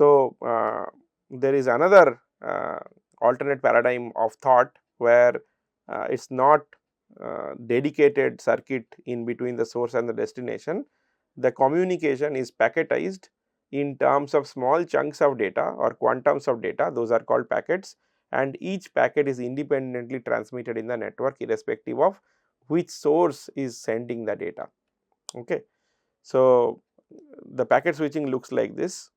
So, there is another alternate paradigm of thought where it is not dedicated circuit in between the source and the destination. The communication is packetized in terms of small chunks of data or quantums of data, those are called packets, and each packet is independently transmitted in the network irrespective of which source is sending the data. Okay. So, the packet switching looks like this.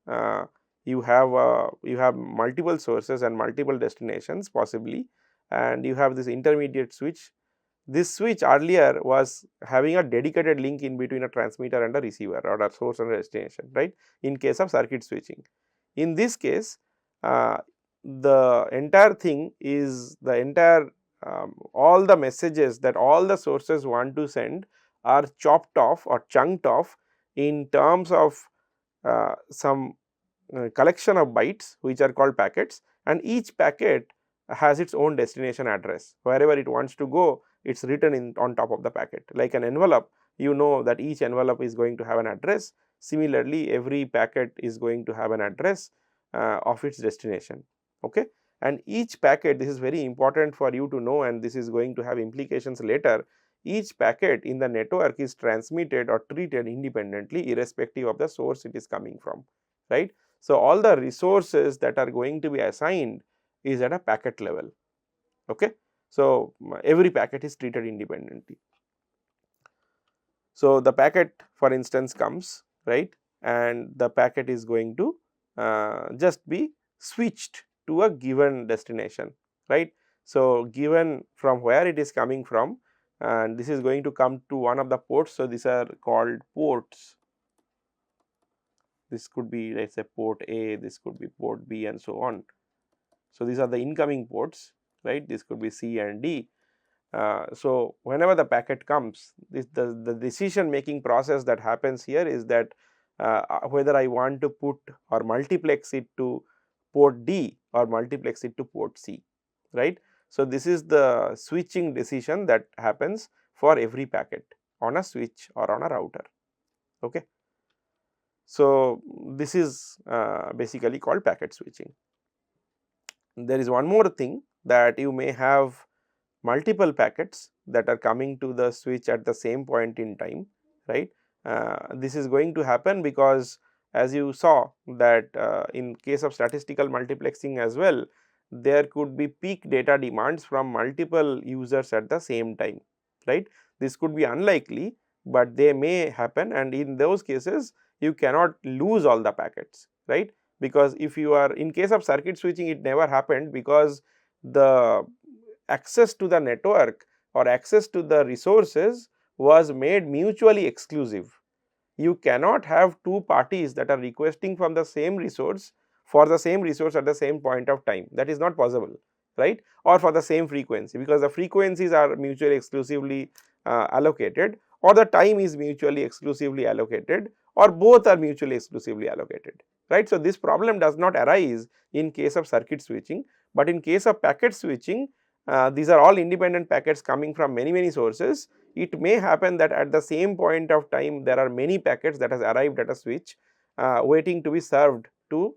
You have multiple sources and multiple destinations possibly, and you have this intermediate switch. This switch earlier was having a dedicated link in between a transmitter and a receiver, or a source and a destination, right, in case of circuit switching. In this case, the entire thing is the entire all the messages that all the sources want to send are chopped off or chunked off in terms of some collection of bytes which are called packets, and each packet has its own destination address. Wherever it wants to go, it is written in on top of the packet. Like an envelope, you know that each envelope is going to have an address. Similarly, every packet is going to have an address of its destination. Okay. And each packet, this is very important for you to know, and this is going to have implications later. Each packet in the network is transmitted or treated independently irrespective of the source it is coming from, right. So, all the resources that are going to be assigned is at a packet level. Okay. So, every packet is treated independently. So, the packet for instance comes, right, and the packet is going to just be switched to a given destination, right. So, given from where it is coming from, and this is going to come to one of the ports. So, these are called ports. This could be, let us say, port A, this could be port B, and so on. So, these are the incoming ports, right, this could be C and D. So, whenever the packet comes, the decision making process that happens here is that whether I want to put or multiplex it to port D or multiplex it to port C, right. So, this is the switching decision that happens for every packet on a switch or on a router. Okay. So, this is basically called packet switching. There is one more thing, that you may have multiple packets that are coming to the switch at the same point in time, right. This is going to happen because, as you saw that in case of statistical multiplexing as well, there could be peak data demands from multiple users at the same time, right. This could be unlikely, but they may happen, and in those cases you cannot lose all the packets, right, because if you are, in case of circuit switching, it never happened because the access to the network or access to the resources was made mutually exclusive. You cannot have two parties that are requesting from the same resource for the same resource at the same point of time. That is not possible, right, or for the same frequency, because the frequencies are mutually exclusively allocated, or the time is mutually exclusively allocated, or both are mutually exclusively allocated, right. So, this problem does not arise in case of circuit switching, but in case of packet switching, these are all independent packets coming from many sources. It may happen that at the same point of time there are many packets that has arrived at a switch waiting to be served to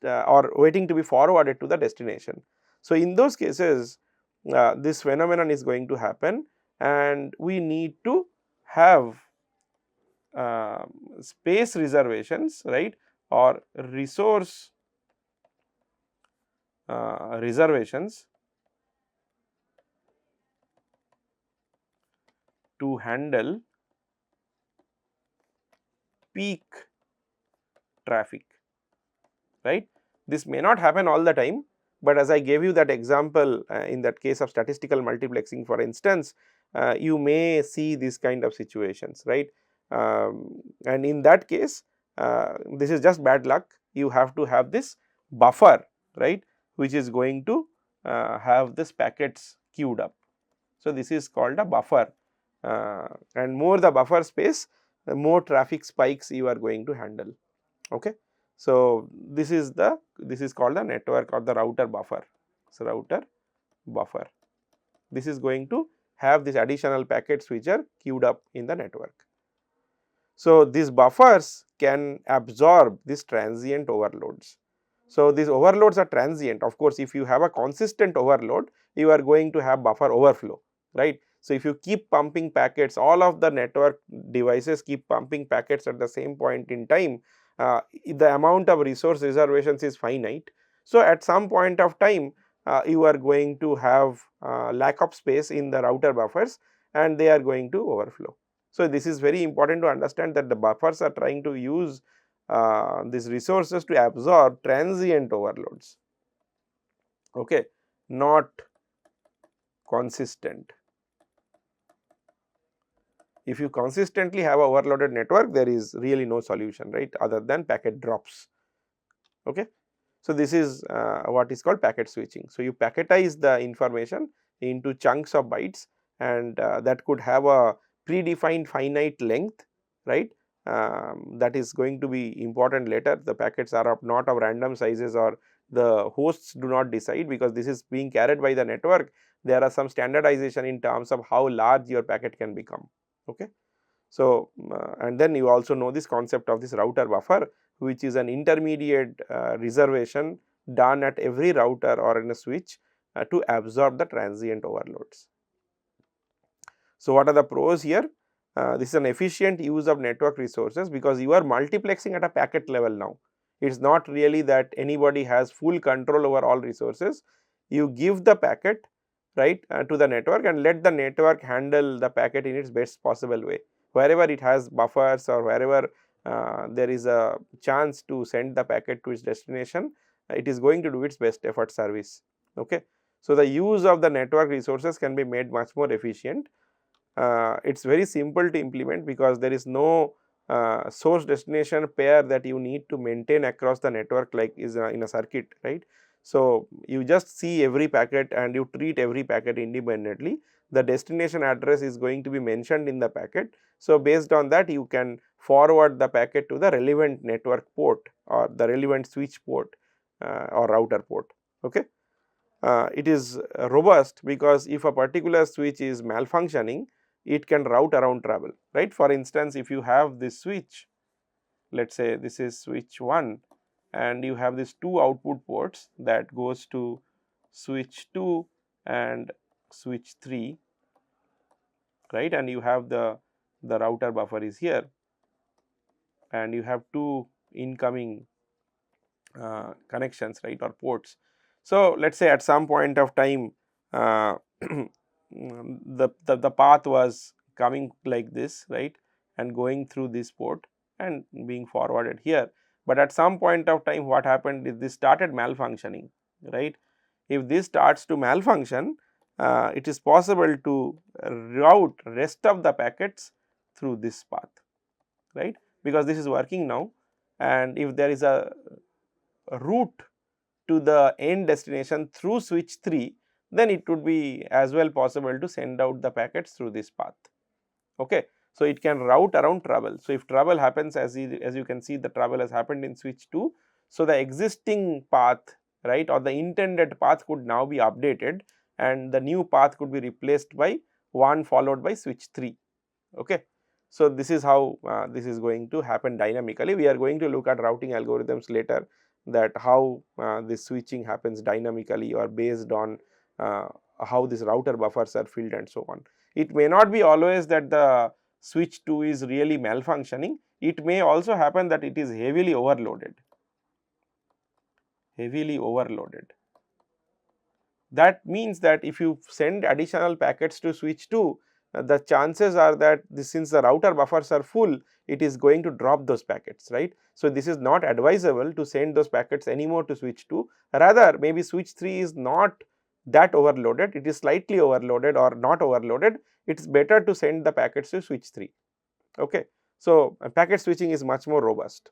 or waiting to be forwarded to the destination. So, in those cases this phenomenon is going to happen, and we need to have space reservations, right, or resource reservations to handle peak traffic, right. This may not happen all the time, but as I gave you that example in that case of statistical multiplexing, for instance, you may see this kind of situations, right. And in that case this is just bad luck. You have to have this buffer, right, which is going to have this packets queued up. So, this is called a buffer, and more the buffer space, the more traffic spikes you are going to handle. Okay. So, this is called the network or the router buffer. So, router buffer, this is going to have these additional packets which are queued up in the network. So, these buffers can absorb these transient overloads. So, these overloads are transient. Of course, if you have a consistent overload, you are going to have buffer overflow, right. So, if you keep pumping packets, all of the network devices keep pumping packets at the same point in time, the amount of resource reservations is finite. So, at some point of time, you are going to have lack of space in the router buffers and they are going to overflow. So, this is very important to understand that the buffers are trying to use these resources to absorb transient overloads, okay, not consistent. If you consistently have a overloaded network, there is really no solution, right, other than packet drops, okay. So, this is what is called packet switching. So, you packetize the information into chunks of bytes and that could have a predefined finite length, right. That is going to be important later. The packets are not of random sizes or the hosts do not decide, because this is being carried by the network. There are some standardization in terms of how large your packet can become, okay. So, and then you also know this concept of this router buffer, which is an intermediate reservation done at every router or in a switch to absorb the transient overloads. So, what are the pros here? This is an efficient use of network resources, because you are multiplexing at a packet level now. It is not really that anybody has full control over all resources. You give the packet, right, to the network and let the network handle the packet in its best possible way. Wherever it has buffers or wherever there is a chance to send the packet to its destination, it is going to do its best effort service, okay. So, the use of the network resources can be made much more efficient. It is very simple to implement, because there is no source destination pair that you need to maintain across the network like is in a circuit, right. So, you just see every packet and you treat every packet independently. The destination address is going to be mentioned in the packet. So, based on that you can forward the packet to the relevant network port or the relevant switch port or router port, okay. It is robust, because if a particular switch is malfunctioning, it can route around trouble, right. For instance, if you have this switch, let us say this is switch 1 and you have these two output ports that goes to switch 2 and switch 3, right, and you have the router buffer is here and you have two incoming connections, right, or ports. So, let us say at some point of time the path was coming like this, right, and going through this port and being forwarded here, but at some point of time what happened is this started malfunctioning, right. If this starts to malfunction, it is possible to route rest of the packets through this path, right, because this is working now, and if there is a route to the end destination through switch 3, then it would be as well possible to send out the packets through this path, okay. So, it can route around trouble. So, if trouble happens, as you can see, the trouble has happened in switch 2. So, the existing path, right, or the intended path could now be updated and the new path could be replaced by one followed by switch 3, okay. So, this is how this is going to happen dynamically. We are going to look at routing algorithms later, that how this switching happens dynamically or based on how these router buffers are filled and so on. It may not be always that the switch 2 is really malfunctioning. It may also happen that it is heavily overloaded. That means that if you send additional packets to switch 2, the chances are that since the router buffers are full, it is going to drop those packets, right. So, this is not advisable to send those packets anymore to switch 2, rather maybe switch 3 is not that overloaded, it is slightly overloaded or not overloaded, it is better to send the packets to switch 3, okay. So, packet switching is much more robust.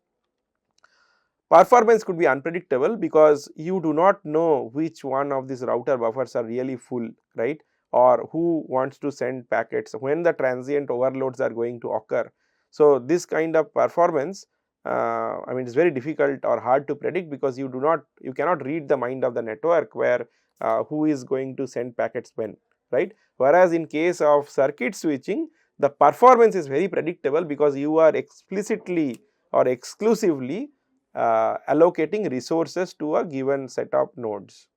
Performance could be unpredictable, because you do not know which one of these router buffers are really full, right, or who wants to send packets, when the transient overloads are going to occur. So, this kind of performance, I mean, it is very difficult or hard to predict, because you cannot read the mind of the network where who is going to send packets when, right. Whereas, in case of circuit switching, the performance is very predictable, because you are explicitly or exclusively allocating resources to a given set of nodes.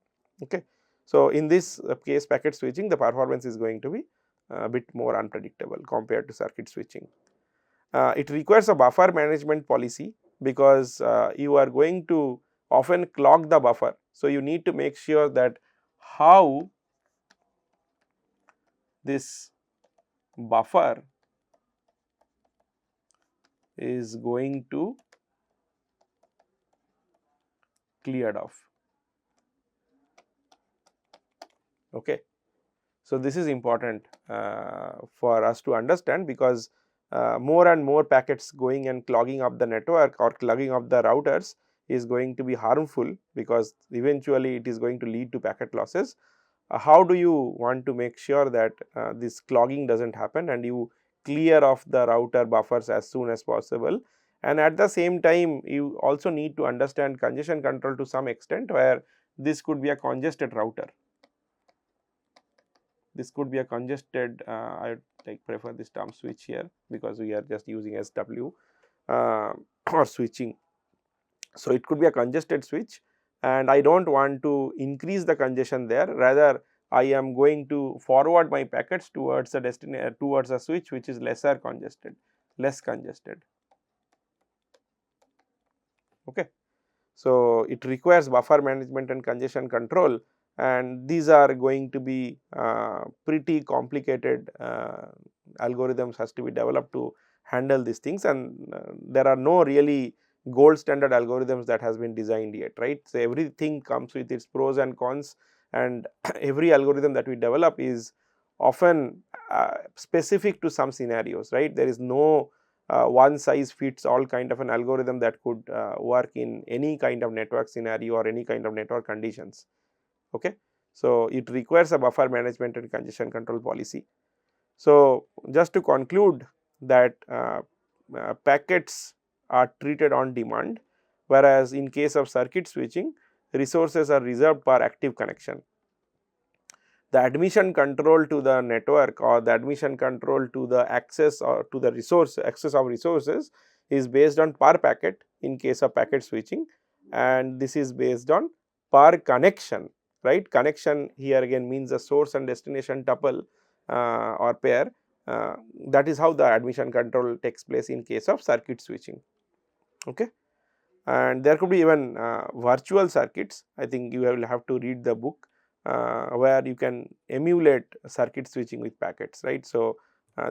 Okay. So, in this case packet switching, the performance is going to be a bit more unpredictable compared to circuit switching. It requires a buffer management policy because you are going to often clog the buffer. So, you need to make sure that how this buffer is going to cleared off. Okay. So, this is important for us to understand because more and more packets going and clogging up the network or clogging up the routers is going to be harmful because eventually it is going to lead to packet losses. How do you want to make sure that this clogging does not happen and you clear off the router buffers as soon as possible, and at the same time you also need to understand congestion control to some extent, where this could be a congested router. This could be a congested, I prefer this term switch here because we are just using SW or switching. So, it could be a congested switch and I do not want to increase the congestion there, rather I am going to forward my packets towards a destination, towards a switch which is less congested. Okay. So, it requires buffer management and congestion control, and these are going to be pretty complicated algorithms has to be developed to handle these things, and there are no really gold standard algorithms that has been designed yet, right. So, everything comes with its pros and cons, and every algorithm that we develop is often specific to some scenarios, right. There is no one size fits all kind of an algorithm that could work in any kind of network scenario or any kind of network conditions. Okay. So, it requires a buffer management and congestion control policy. So, just to conclude that packets are treated on demand, whereas in case of circuit switching resources are reserved for active connection. The admission control to the network or the admission control to the access or to the resource access of resources is based on per packet in case of packet switching, and this is based on per connection, right. Connection here again means a source and destination tuple or pair. That is how the admission control takes place in case of circuit switching. Okay. And there could be even virtual circuits. I think you will have to read the book where you can emulate circuit switching with packets, right. So,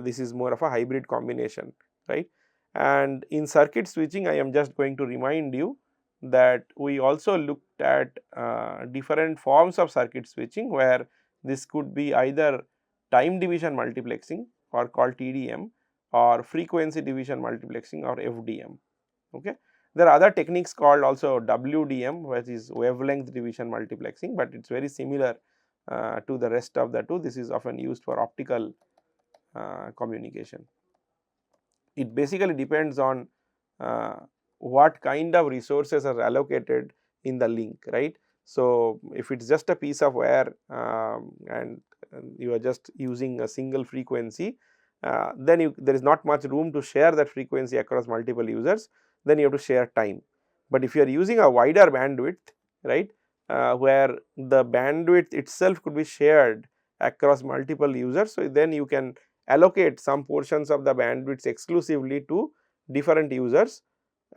this is more of a hybrid combination, right. And in circuit switching I am just going to remind you that we also looked at different forms of circuit switching, where this could be either time division multiplexing or called TDM, or frequency division multiplexing or FDM. Okay. There are other techniques called also WDM, which is wavelength division multiplexing, but it is very similar to the rest of the two. This is often used for optical communication. It basically depends on what kind of resources are allocated in the link, right. So, if it is just a piece of wire and you are just using a single frequency, then there is not much room to share that frequency across multiple users, then you have to share time. But if you are using a wider bandwidth, right, where the bandwidth itself could be shared across multiple users, so then you can allocate some portions of the bandwidths exclusively to different users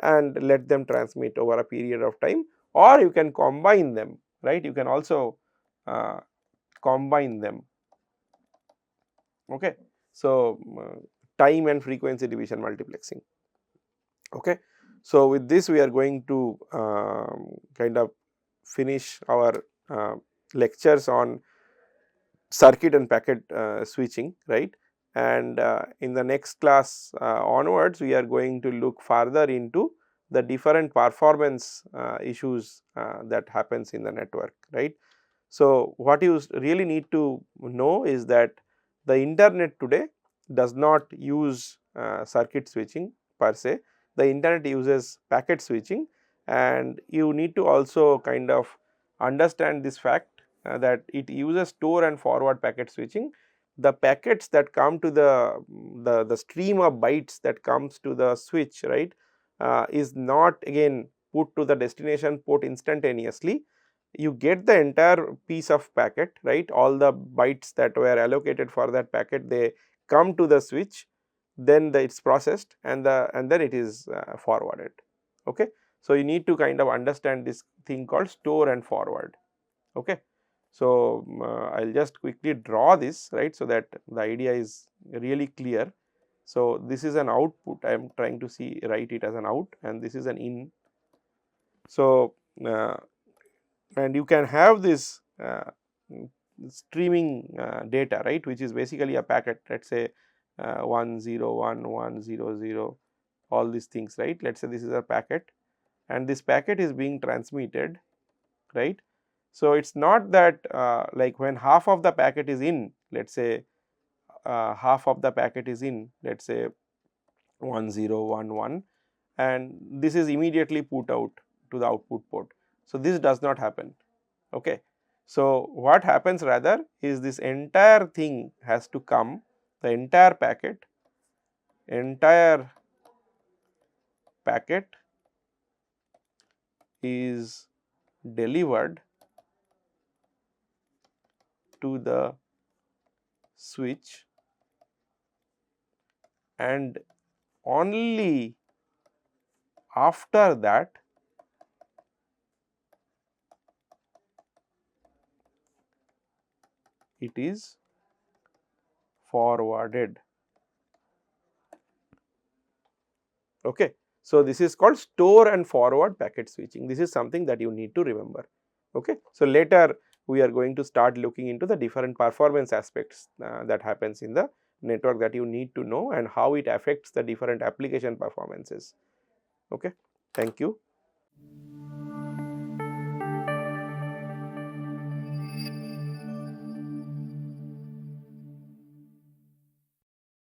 and let them transmit over a period of time, or you can combine them, right. You can also combine them. Okay. So, time and frequency division multiplexing. Okay. So, with this we are going to kind of finish our lectures on circuit and packet switching, right. And in the next class onwards we are going to look further into the different performance issues that happens in the network, right. So, what you really need to know is that the internet today does not use circuit switching per se. The internet uses packet switching, and you need to also kind of understand this fact that it uses store and forward packet switching. The packets that come to the stream of bytes that comes to the switch, right, is not again put to the destination port instantaneously, you get the entire piece of packet, right, all the bytes that were allocated for that packet, they come to the switch, then it is processed and then it is forwarded. Okay. So, you need to kind of understand this thing called store and forward. Okay. So, I will just quickly draw this, right, so that the idea is really clear. So, this is an output, I am trying to write it as an out, and this is an in. So, and you can have this streaming data, right, which is basically a packet, let us say 101, 100, all these things, right. Let us say this is a packet and this packet is being transmitted, right. So, it is not that like when half of the packet is in, let us say half of the packet is in, let us say 1011, and this is immediately put out to the output port. So, this does not happen. Okay. So, what happens rather is this entire thing has to come, the entire packet is delivered to the switch, and only after that it is forwarded. Okay. So, this is called store and forward packet switching. This is something that you need to remember. Okay. So, later we are going to start looking into the different performance aspects that happens in the network that you need to know and how it affects the different application performances. Okay. Thank you.